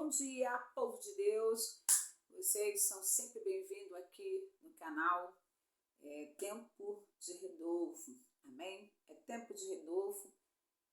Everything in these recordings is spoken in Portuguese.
Bom dia, povo de Deus. Vocês são sempre bem-vindos aqui no canal. É tempo de renovo, amém? É tempo de renovo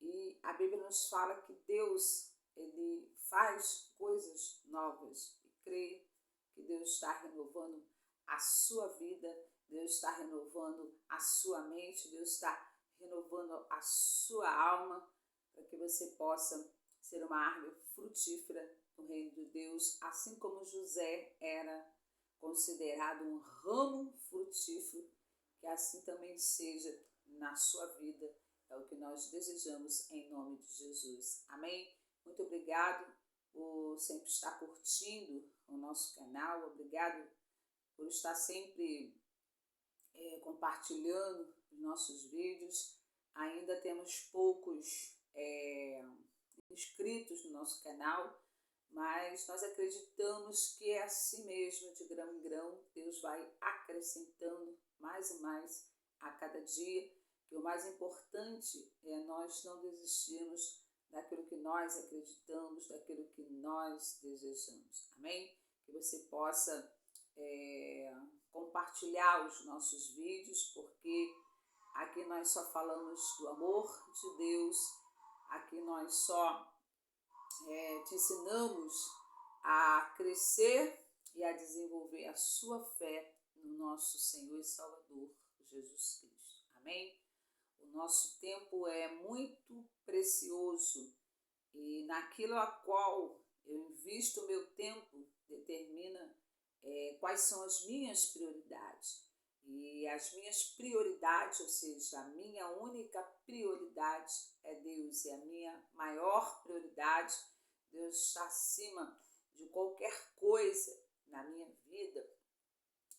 e a Bíblia nos fala que Deus, ele faz coisas novas e crê que Deus está renovando a sua vida, Deus está renovando a sua mente, Deus está renovando a sua alma para que você possa ser uma árvore frutífera no reino de Deus, assim como José era considerado um ramo frutífero, que assim também seja na sua vida. É o que nós desejamos em nome de Jesus. Amém? Muito obrigado por sempre estar curtindo o nosso canal. Obrigado por estar sempre compartilhando os nossos vídeos. Ainda temos poucos inscritos no nosso canal, mas nós acreditamos que é assim mesmo, de grão em grão, Deus vai acrescentando mais e mais a cada dia, que o mais importante é nós não desistirmos daquilo que nós acreditamos, daquilo que nós desejamos, amém? Que você possa compartilhar os nossos vídeos, porque aqui nós só falamos do amor de Deus, aqui nós só te ensinamos a crescer e a desenvolver a sua fé no nosso Senhor e Salvador, Jesus Cristo. Amém? O nosso tempo é muito precioso e naquilo a qual eu invisto o meu tempo determina quais são as minhas prioridades. E as minhas prioridades, ou seja, a minha única prioridade é Deus, e a minha maior prioridade, Deus está acima de qualquer coisa na minha vida,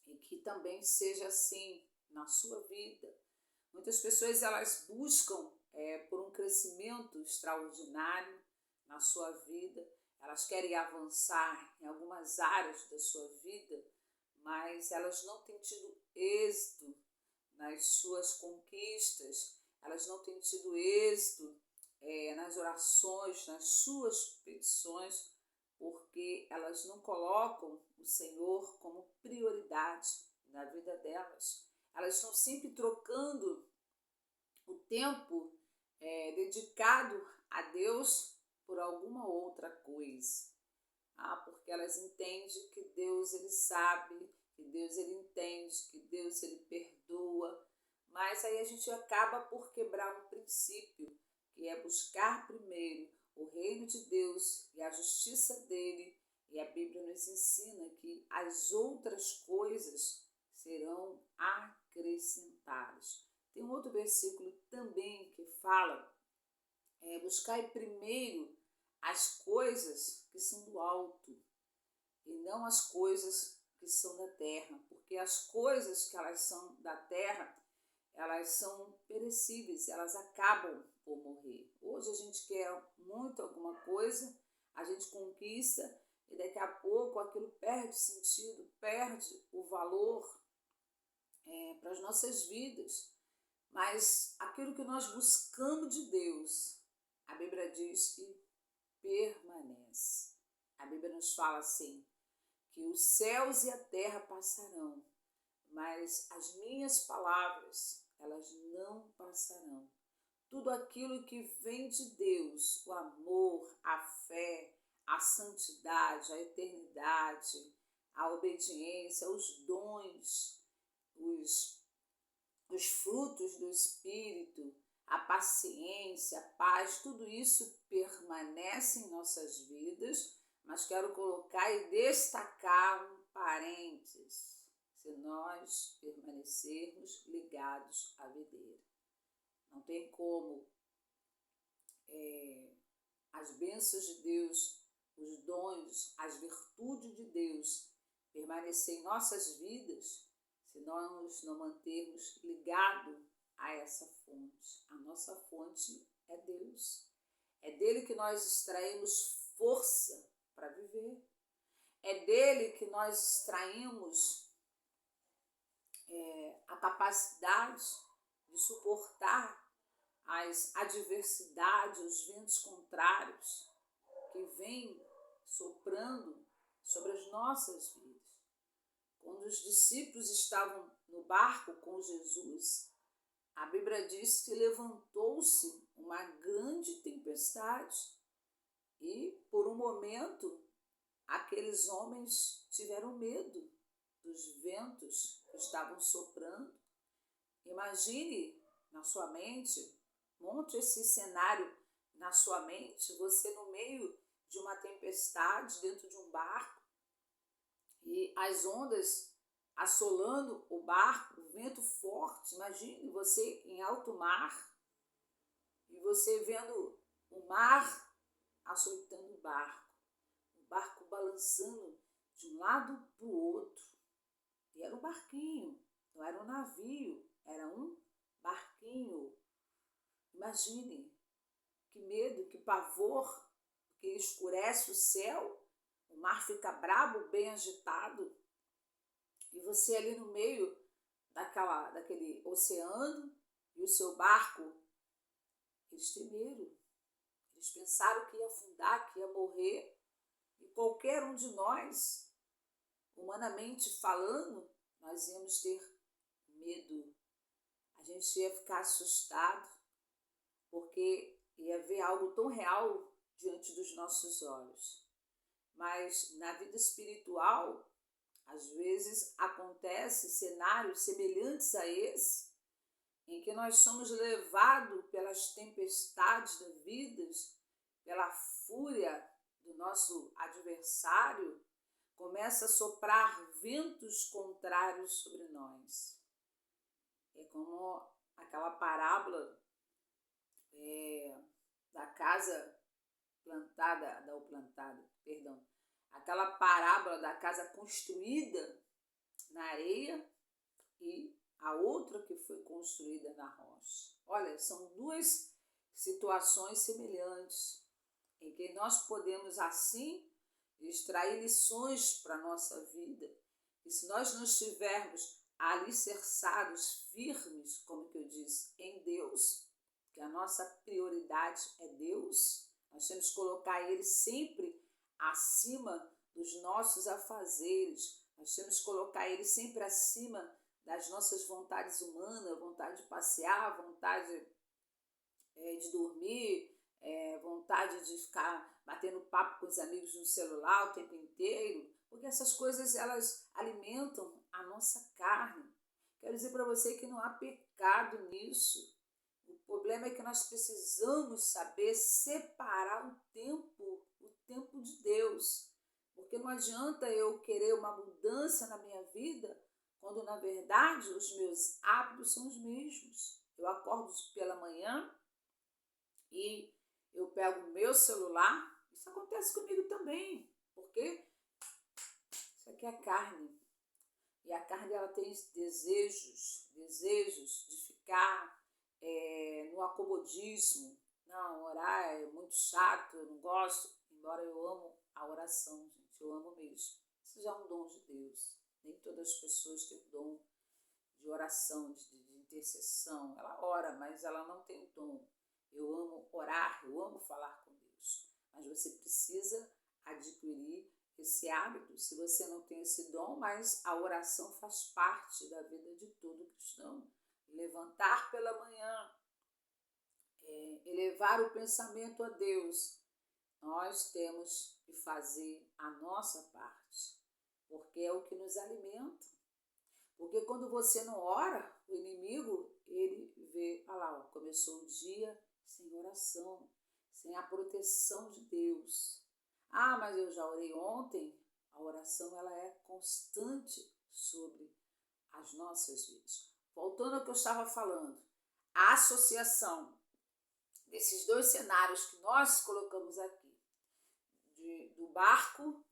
e que também seja assim na sua vida. Muitas pessoas elas buscam por um crescimento extraordinário na sua vida, elas querem avançar em algumas áreas da sua vida, mas elas não têm tido êxito nas suas conquistas, elas não têm tido êxito nas orações, nas suas petições, porque elas não colocam o Senhor como prioridade na vida delas. Elas estão sempre trocando o tempo dedicado a Deus por alguma outra coisa. Porque elas entendem que Deus ele sabe, que Deus ele entende, que Deus ele perdoa, mas aí a gente acaba por quebrar um princípio, que é buscar primeiro o reino de Deus e a justiça dele, e a Bíblia nos ensina que as outras coisas serão acrescentadas. Tem um outro versículo também que fala, buscai primeiro as coisas que são do alto e não as coisas que são da terra, porque as coisas que elas são da terra, elas são perecíveis, elas acabam por morrer. Hoje a gente quer muito alguma coisa, a gente conquista e daqui a pouco aquilo perde sentido, perde o valor para as nossas vidas. Mas aquilo que nós buscamos de Deus, a Bíblia diz que permanece. A Bíblia nos fala assim, que os céus e a terra passarão, mas as minhas palavras, elas não passarão. Tudo aquilo que vem de Deus, o amor, a fé, a santidade, a eternidade, a obediência, os dons, os frutos do Espírito, a paciência, a paz, tudo isso permanece em nossas vidas, mas quero colocar e destacar um parênteses, se nós permanecermos ligados à videira. Não tem como as bênçãos de Deus, os dons, as virtudes de Deus permanecer em nossas vidas se nós não mantermos ligado a essa fonte. A nossa fonte é Deus. É dele que nós extraímos força para viver. É dele que nós extraímos a capacidade de suportar as adversidades, os ventos contrários que vêm soprando sobre as nossas vidas. Quando os discípulos estavam no barco com Jesus, a Bíblia diz que levantou-se uma grande tempestade e, por um momento, aqueles homens tiveram medo dos ventos que estavam soprando. Imagine na sua mente, monte esse cenário na sua mente, você no meio de uma tempestade, dentro de um barco, e as ondas assolando o barco, o vento forte. Imagine você em alto mar e você vendo o mar açoitando o barco balançando de um lado para o outro. E era um barquinho, não era um navio, era um barquinho. Imagine que medo, que pavor, porque escurece o céu, o mar fica brabo, bem agitado, e você ali no meio daquele oceano e o seu barco. Eles temeram, eles pensaram que ia afundar, que ia morrer, e qualquer um de nós, humanamente falando, nós íamos ter medo, a gente ia ficar assustado, porque ia ver algo tão real diante dos nossos olhos. Mas na vida espiritual, às vezes acontecem cenários semelhantes a esse, em que nós somos levados pelas tempestades da vida, pela fúria do nosso adversário, começa a soprar ventos contrários sobre nós. É como aquela parábola da casa aquela parábola da casa construída na areia e a outra que foi construída na rocha. Olha, são duas situações semelhantes em que nós podemos assim extrair lições para a nossa vida. E se nós não estivermos alicerçados, firmes, como que eu disse, em Deus, que a nossa prioridade é Deus, nós temos que colocar Ele sempre acima dos nossos afazeres, nós temos que colocar Ele sempre acima das nossas vontades humanas, vontade de passear, vontade de dormir, vontade de ficar batendo papo com os amigos no celular o tempo inteiro, porque essas coisas elas alimentam a nossa carne. Quero dizer para você que não há pecado nisso. O problema é que nós precisamos saber separar o tempo de Deus. Porque não adianta eu querer uma mudança na minha vida, quando na verdade os meus hábitos são os mesmos. Eu acordo pela manhã e eu pego o meu celular. Isso acontece comigo também, porque isso aqui é carne. E a carne ela tem desejos de ficar no acomodismo. Não, orar é muito chato, eu não gosto, embora eu amo a oração, gente, eu amo mesmo. Isso já é um dom de Deus. Nem todas as pessoas têm o dom de oração, de intercessão. Ela ora, mas ela não tem o dom. Eu amo orar, eu amo falar com Deus. Mas você precisa adquirir esse hábito, se você não tem esse dom, mas a oração faz parte da vida de todo cristão. Levantar pela manhã, elevar o pensamento a Deus, nós temos que fazer a nossa parte, porque é o que nos alimenta. Porque quando você não ora, o inimigo, ele vê, olha lá, começou o dia sem oração, sem a proteção de Deus. Ah, mas eu já orei ontem. A oração ela é constante sobre as nossas vidas. Voltando ao que eu estava falando, a associação desses dois cenários que nós colocamos aqui, do barco,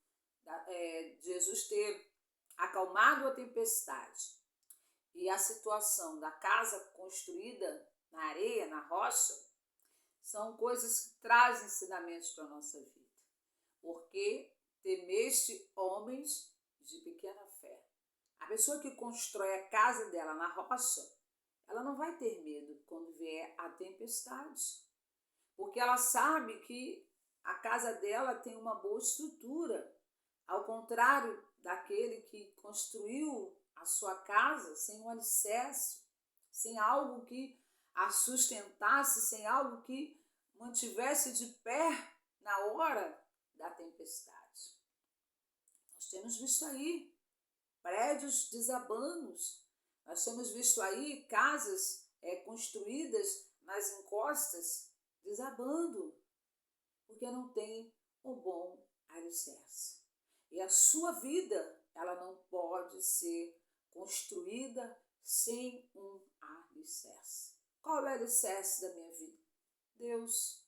Jesus ter acalmado a tempestade e a situação da casa construída na areia, na rocha, são coisas que trazem ensinamentos para a nossa vida. Porque temeste homens de pequena fé. A pessoa que constrói a casa dela na rocha, ela não vai ter medo quando vier a tempestade. Porque ela sabe que a casa dela tem uma boa estrutura, ao contrário daquele que construiu a sua casa sem um alicerce, sem algo que a sustentasse, sem algo que mantivesse de pé na hora da tempestade. Nós temos visto aí prédios desabando, nós temos visto aí casas construídas nas encostas desabando, porque não tem um bom alicerce. E a sua vida, ela não pode ser construída sem um alicerce. Qual é o alicerce da minha vida? Deus.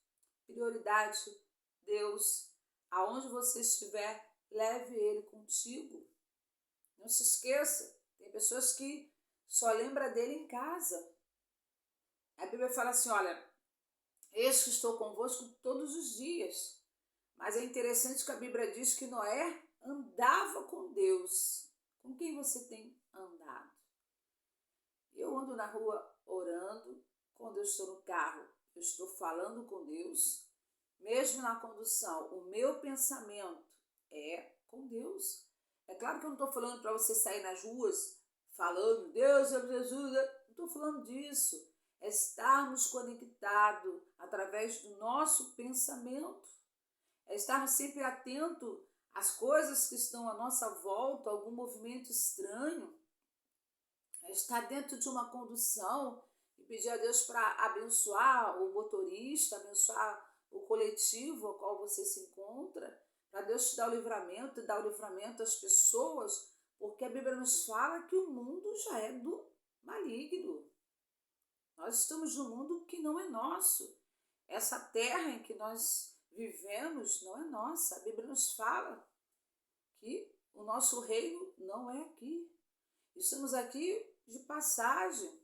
Prioridade, Deus. Aonde você estiver, leve Ele contigo. Não se esqueça, tem pessoas que só lembram dele em casa. A Bíblia fala assim, olha, eis que estou convosco todos os dias. Mas é interessante que a Bíblia diz que Noé andava com Deus. Com quem você tem andado? Eu ando na rua orando, quando eu estou no carro, eu estou falando com Deus. Mesmo na condução, o meu pensamento é com Deus. É claro que eu não estou falando para você sair nas ruas falando, Deus é Jesus, não estou falando disso. É estarmos conectados através do nosso pensamento. É estarmos sempre atentos às coisas que estão à nossa volta, algum movimento estranho. É estar dentro de uma condução e pedir a Deus para abençoar o motorista, abençoar o coletivo ao qual você se encontra, para Deus te dar o livramento e dar o livramento às pessoas, porque a Bíblia nos fala que o mundo já é do maligno. Nós estamos num mundo que não é nosso. Essa terra em que nós vivemos não é nossa. A Bíblia nos fala que o nosso reino não é aqui. Estamos aqui de passagem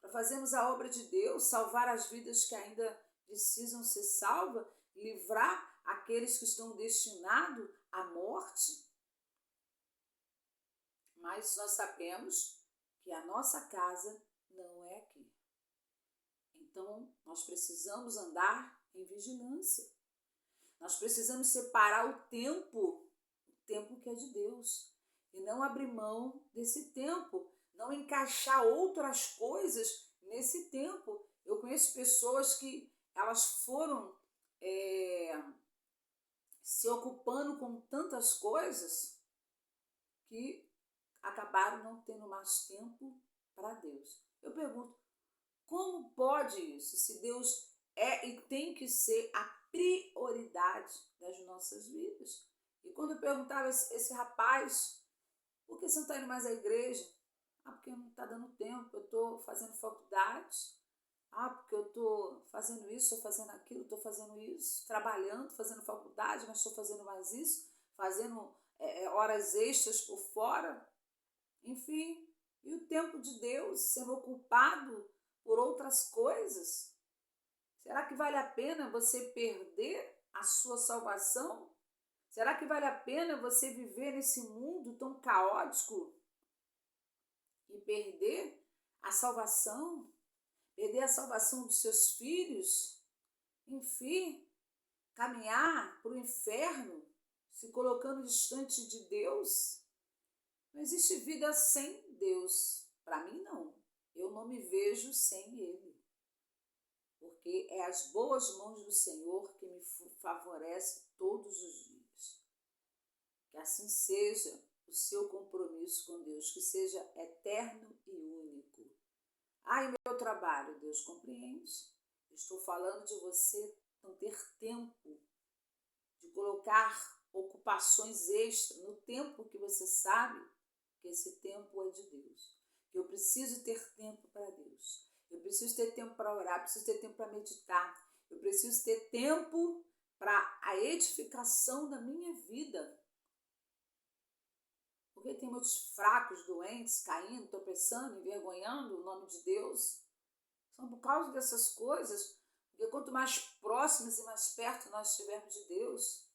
para fazermos a obra de Deus, salvar as vidas que ainda precisam ser salvas, livrar aqueles que estão destinados à morte. Mas nós sabemos que a nossa casa não é aqui. Então, nós precisamos andar em vigilância. Nós precisamos separar o tempo que é de Deus, e não abrir mão desse tempo, não encaixar outras coisas nesse tempo. Eu conheço pessoas que elas foram se ocupando com tantas coisas que acabaram não tendo mais tempo para Deus. Eu pergunto, como pode isso, se Deus é e tem que ser a prioridade das nossas vidas? E quando eu perguntava a esse rapaz, por que você não está indo mais à igreja? Ah, porque não está dando tempo, eu estou fazendo faculdade. Ah, porque eu estou fazendo isso, estou fazendo aquilo, estou fazendo isso, trabalhando, fazendo faculdade, mas estou fazendo mais isso, fazendo horas extras por fora. Enfim, e o tempo de Deus sendo ocupado por outras coisas? Será que vale a pena você perder a sua salvação? Será que vale a pena você viver nesse mundo tão caótico e perder a salvação? Perder a salvação dos seus filhos? Enfim, caminhar para o inferno, se colocando distante de Deus? Não existe vida sem Deus. Para mim, não. Eu não me vejo sem Ele. Porque é as boas mãos do Senhor que me favorecem todos os dias. Que assim seja o seu compromisso com Deus, que seja eterno e único. E meu trabalho, Deus compreende. Estou falando de você não ter tempo, de colocar ocupações extras no tempo que você sabe que esse tempo é de Deus. Que eu preciso ter tempo para Deus. Eu preciso ter tempo para orar, preciso ter tempo para meditar. Eu preciso ter tempo para a edificação da minha vida. Porque tem muitos fracos, doentes, caindo, tropeçando, envergonhando o nome de Deus. São por causa dessas coisas, porque quanto mais próximos e mais perto nós estivermos de Deus,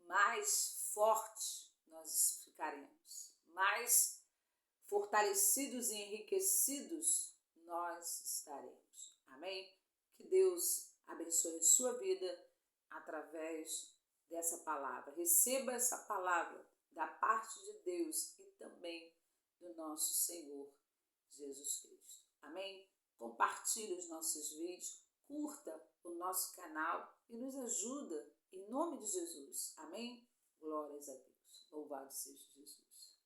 mais fortes nós ficaremos, mais fortalecidos e enriquecidos nós estaremos. Amém? Que Deus abençoe a sua vida, através dessa palavra. Receba essa palavra da parte de Deus e também do nosso Senhor Jesus Cristo. Amém? Compartilhe os nossos vídeos, curta o nosso canal e nos ajuda em nome de Jesus. Amém? Glórias a Deus. Louvado seja Jesus.